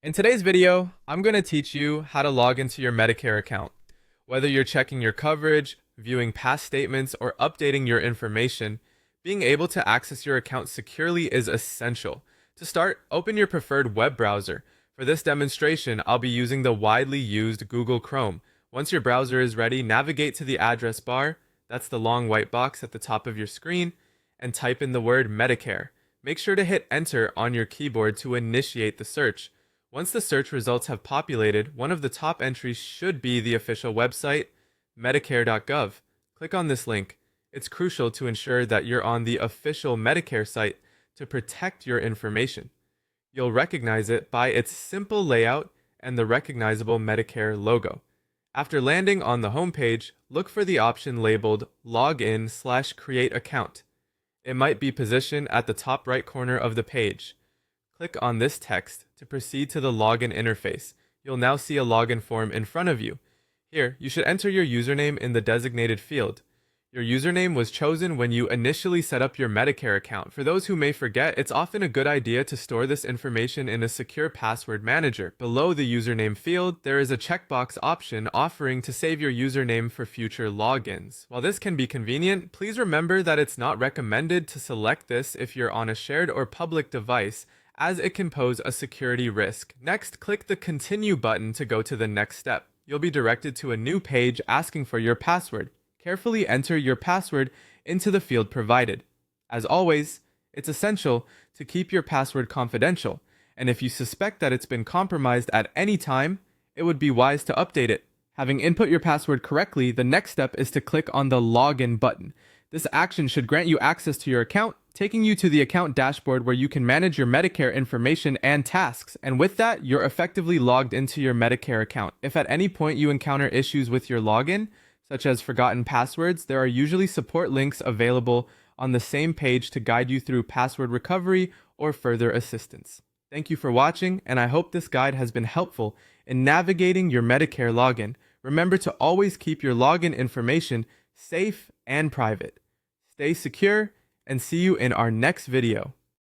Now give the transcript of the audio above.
In today's video, I'm going to teach you how to log into your Medicare account. Whether you're checking your coverage, viewing past statements, or updating your information, being able to access your account securely is essential. To start, open your preferred web browser. For this demonstration, I'll be using the widely used Google Chrome. Once your browser is ready, navigate to the address bar, that's the long white box at the top of your screen, and type in the word Medicare. Make sure to hit enter on your keyboard to initiate the search. Once the search results have populated, one of the top entries should be the official website, Medicare.gov. Click on this link. It's crucial to ensure that you're on the official Medicare site to protect your information. You'll recognize it by its simple layout and the recognizable Medicare logo. After landing on the homepage, look for the option labeled Login/Create Account. It might be positioned at the top right corner of the page. Click on this text to proceed to the login interface. You'll now see a login form in front of you. Here, you should enter your username in the designated field. Your username was chosen when you initially set up your Medicare account. For those who may forget, it's often a good idea to store this information in a secure password manager. Below the username field, there is a checkbox option offering to save your username for future logins. While this can be convenient, please remember that it's not recommended to select this if you're on a shared or public device, as it can pose a security risk. Next, click the Continue button to go to the next step. You'll be directed to a new page asking for your password. Carefully enter your password into the field provided. As always, it's essential to keep your password confidential, and if you suspect that it's been compromised at any time, it would be wise to update it. Having input your password correctly, the next step is to click on the Login button. This action should grant you access to your account, taking you to the account dashboard where you can manage your Medicare information and tasks, and with that, you're effectively logged into your Medicare account. If at any point you encounter issues with your login, such as forgotten passwords, there are usually support links available on the same page to guide you through password recovery or further assistance. Thank you for watching, and I hope this guide has been helpful in navigating your Medicare login. Remember to always keep your login information safe and private. Stay secure, and see you in our next video.